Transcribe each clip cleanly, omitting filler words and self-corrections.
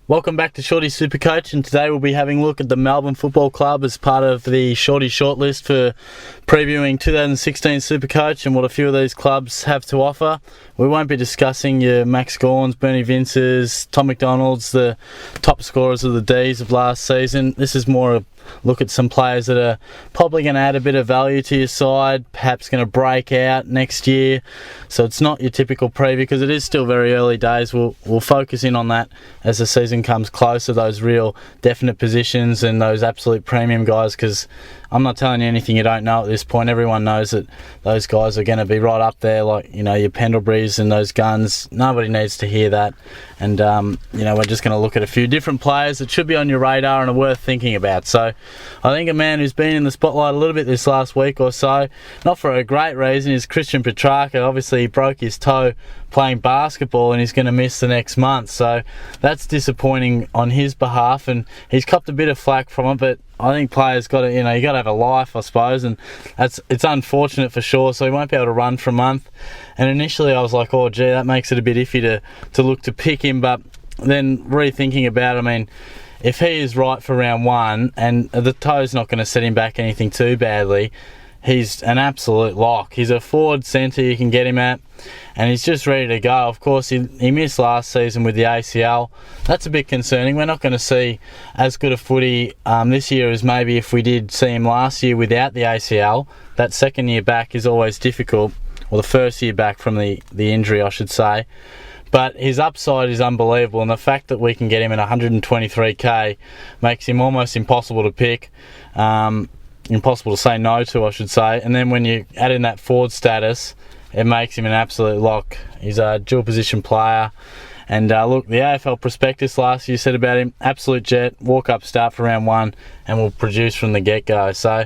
Welcome back to Shorty SuperCoach, and today we'll be having a look at the Melbourne Football Club as part of the Shorty Shortlist for previewing 2016 SuperCoach and what a few of these clubs have to offer. We won't be discussing your Max Gorns, Bernie Vinces, Tom McDonald's, the top scorers of the Ds of last season. This is more a look at some players that are probably going to add a bit of value to your side, perhaps going to break out next year. So it's not your typical preview because it is still very early days. We'll focus in on that as the season comes closer, those real definite positions and those absolute premium guys, because I'm not telling you anything you don't know at this point. Everyone knows that those guys are going to be right up there, like, you know, your Pendleburys and those guns. Nobody needs to hear that. And, we're just going to look at a few different players that should be on your radar and are worth thinking about. So I think a man who's been in the spotlight a little bit this last week or so, not for a great reason, is Christian Petracca. Obviously, he broke his toe playing basketball and he's going to miss the next month. So that's disappointing on his behalf, and he's copped a bit of flack from it, but I think players got to, you got to have a life, I suppose, and it's unfortunate for sure. So he won't be able to run for a month. And initially I was like, oh gee, that makes it a bit iffy to look to pick him, but then rethinking about it, I mean, if he is right for round one and the toe's not going to set him back anything too badly, he's an absolute lock. He's a forward centre you can get him at, and he's just ready to go. Of course, he missed last season with the ACL. That's a bit concerning. We're not going to see as good a footy this year as maybe if we did see him last year without the ACL. That second year back is always difficult, or the first year back from the injury, I should say. But his upside is unbelievable, and the fact that we can get him at 123k makes him almost impossible to pick. Impossible to say no to, I should say. And then when you add in that forward status, it makes him an absolute lock. He's a dual position player. And look, the AFL prospectus last year said about him, absolute jet, walk up start for round one, and will produce from the get-go. So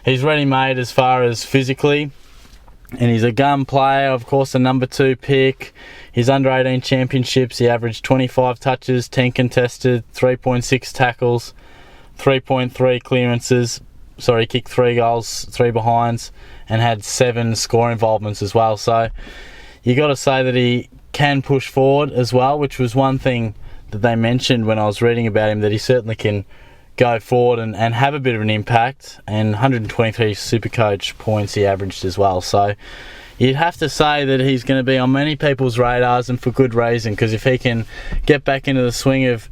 he's ready-made as far as physically. And he's a gun player, of course, a number 2 pick. His under-18 championships, he averaged 25 touches, 10 contested, 3.6 tackles, 3.3 clearances. Sorry, kicked 3 goals, 3 behinds, and had 7 score involvements as well. So you got to say that he can push forward as well, which was one thing that they mentioned when I was reading about him, that he certainly can go forward and have a bit of an impact. And 123 SuperCoach points he averaged as well. So you'd have to say that he's going to be on many people's radars, and for good reason, because if he can get back into the swing of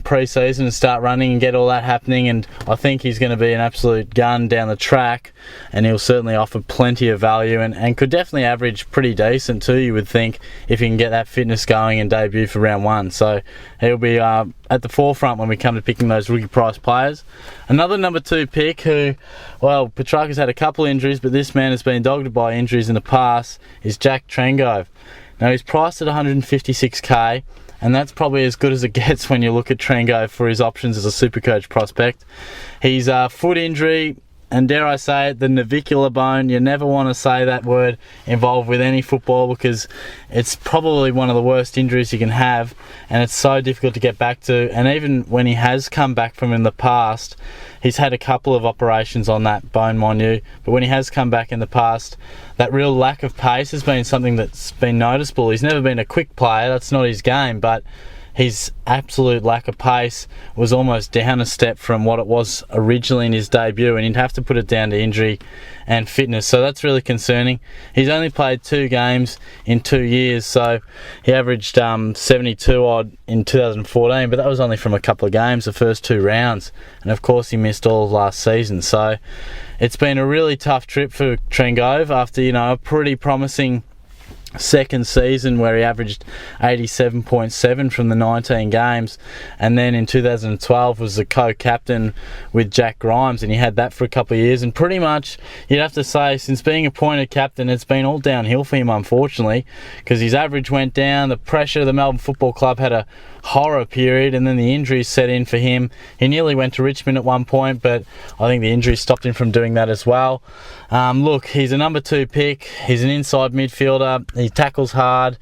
pre-season and start running and get all that happening, and I think he's going to be an absolute gun down the track, and he'll certainly offer plenty of value and could definitely average pretty decent too, you would think, if he can get that fitness going and debut for round one. So he'll be at the forefront when we come to picking those rookie price players. Another number 2 pick who, well, Petracca's had a couple injuries, but this man has been dogged by injuries in the past, is Jack Trengove. Now he's priced at 156k, and that's probably as good as it gets when you look at Trengove for his options as a SuperCoach prospect. He's a foot injury, and dare I say it, the navicular bone. You never want to say that word involved with any football, because it's probably one of the worst injuries you can have, and it's so difficult to get back to. And even when he has come back from in the past, he's had a couple of operations on that bone, mind you, but when he has come back in the past, that real lack of pace has been something that's been noticeable. He's never been a quick player, that's not his game, but his absolute lack of pace was almost down a step from what it was originally in his debut, and you'd have to put it down to injury and fitness. So that's really concerning. He's only played 2 games in 2 years, so he averaged 72 odd in 2014, but that was only from a couple of games, the first 2 rounds, and of course he missed all of last season. So it's been a really tough trip for Trengove after a pretty promising second season where he averaged 87.7 from the 19 games, and then in 2012 was the co-captain with Jack Grimes, and he had that for a couple of years, and pretty much you'd have to say since being appointed captain it's been all downhill for him, unfortunately, because his average went down, the pressure of the Melbourne Football Club had a horror period, and then the injuries set in for him. He nearly went to Richmond at one point, but I think the injuries stopped him from doing that as well. Look, he's a number 2 pick, he's an inside midfielder, he tackles hard,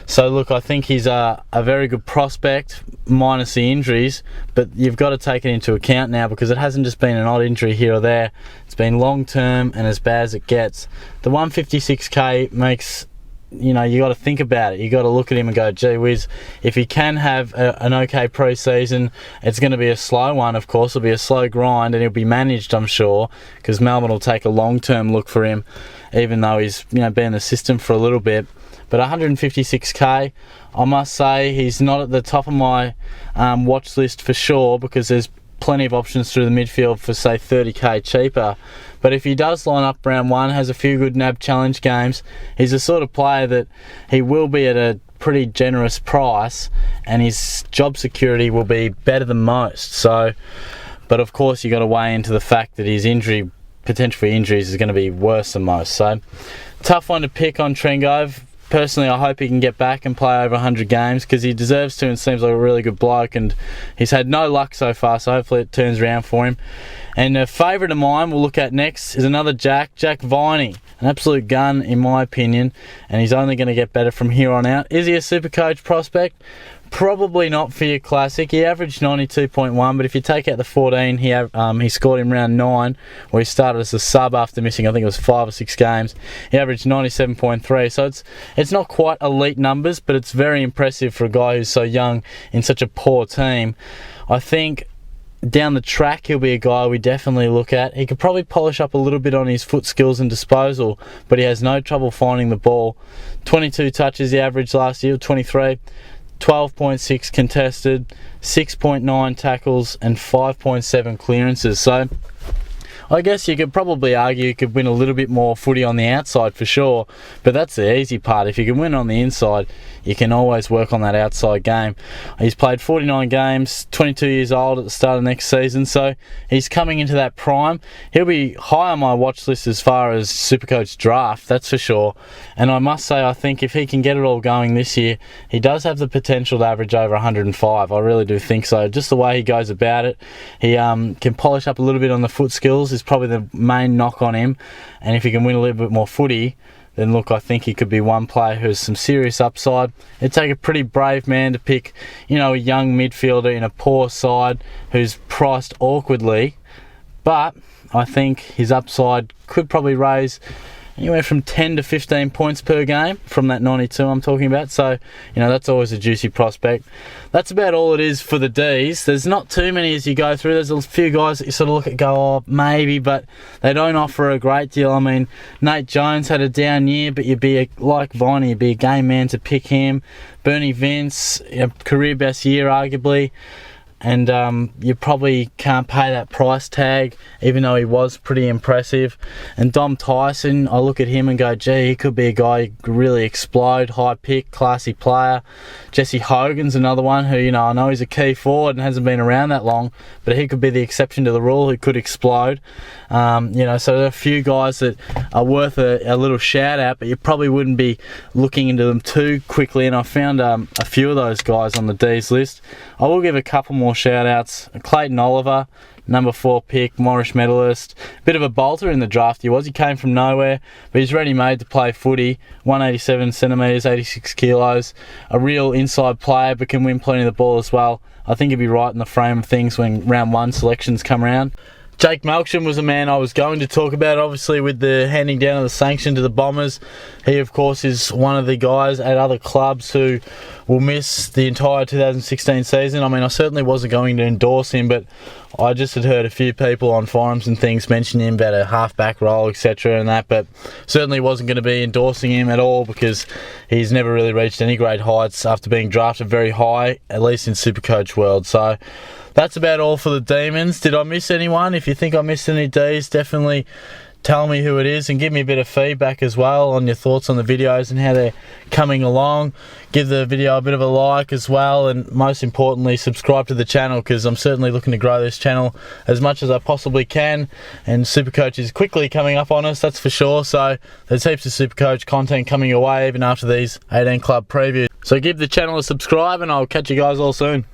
so look, I think he's a very good prospect minus the injuries, but you've got to take it into account now, because it hasn't just been an odd injury here or there, it's been long term and as bad as it gets. The 156k makes you know, you got to think about it. You got to look at him and go, gee whiz, if he can have an okay pre-season, it's going to be a slow one, of course. It'll be a slow grind, and he'll be managed, I'm sure, because Melbourne will take a long-term look for him, even though he's, you know, been in the system for a little bit. But 156k, I must say, he's not at the top of my watch list for sure, because there's plenty of options through the midfield for, say, 30k cheaper. But if he does line up round one, has a few good NAB challenge games, he's the sort of player that he will be at a pretty generous price, and his job security will be better than most. So, but of course you got to weigh into the fact that his potential for injuries is going to be worse than most. So, tough one to pick on Trengove. Personally, I hope he can get back and play over 100 games, because he deserves to and seems like a really good bloke, and he's had no luck so far, so hopefully it turns around for him. And a favourite of mine we'll look at next is another Jack Viney. An absolute gun in my opinion, and he's only going to get better from here on out. Is he a SuperCoach prospect? Probably not for your classic. He averaged 92.1, but if you take out the 14, he scored in round 9, where he started as a sub after missing, I think it was 5 or 6 games. He averaged 97.3, so it's not quite elite numbers, but it's very impressive for a guy who's so young in such a poor team. I think down the track he'll be a guy we definitely look at. He could probably polish up a little bit on his foot skills and disposal, but he has no trouble finding the ball. 22 touches he averaged last year, 23. 12.6 contested, 6.9 tackles, and 5.7 clearances. So I guess you could probably argue you could win a little bit more footy on the outside for sure, but that's the easy part. If you can win on the inside, you can always work on that outside game. He's played 49 games, 22 years old at the start of next season, so he's coming into that prime. He'll be high on my watch list as far as SuperCoach draft, that's for sure. And I must say, I think if he can get it all going this year, he does have the potential to average over 105. I really do think so. Just the way he goes about it, he can polish up a little bit on the foot skills is probably the main knock on him. And if he can win a little bit more footy, then look, I think he could be one player who has some serious upside. It'd take a pretty brave man to pick, you know, a young midfielder in a poor side who's priced awkwardly. But I think his upside could probably raise anywhere from 10 to 15 points per game from that 92 I'm talking about. So, you know, that's always a juicy prospect. That's about all it is for the Ds. There's not too many as you go through. There's a few guys that you sort of look at, go, oh, maybe, but they don't offer a great deal. I mean, Nate Jones had a down year, but you'd be, like Viney, you'd be a game man to pick him. Bernie Vince, career best year arguably. And you probably can't pay that price tag, even though he was pretty impressive. And Dom Tyson, I look at him and go, gee, he could be a guy who could really explode, high pick, classy player. Jesse Hogan's another one who, you know, I know he's a key forward and hasn't been around that long, but he could be the exception to the rule who could explode. You know, so there are a few guys that are worth a little shout out, but you probably wouldn't be looking into them too quickly. And I found a few of those guys on the D's list. I will give a couple more shout outs. Clayton Oliver, number 4 pick, Morris medalist, bit of a bolter in the draft he came from nowhere, but he's ready made to play footy. 187 centimetres, 86 kilos, a real inside player, but can win plenty of the ball as well. I think he'd be right in the frame of things when round 1 selections come around. Jake Melksham was a man I was going to talk about, obviously, with the handing down of the sanction to the Bombers. He, of course, is one of the guys at other clubs who will miss the entire 2016 season. I mean, I certainly wasn't going to endorse him, but I just had heard a few people on forums and things mention him about a half-back role, etc. and that, but certainly wasn't going to be endorsing him at all, because he's never really reached any great heights after being drafted very high, at least in SuperCoach world. So that's about all for the Demons. Did I miss anyone? If you think I missed any Ds, definitely tell me who it is and give me a bit of feedback as well on your thoughts on the videos and how they're coming along. Give the video a bit of a like as well, and most importantly, subscribe to the channel, because I'm certainly looking to grow this channel as much as I possibly can, and SuperCoach is quickly coming up on us, that's for sure. So there's heaps of SuperCoach content coming your way even after these 18 club previews. So give the channel a subscribe, and I'll catch you guys all soon.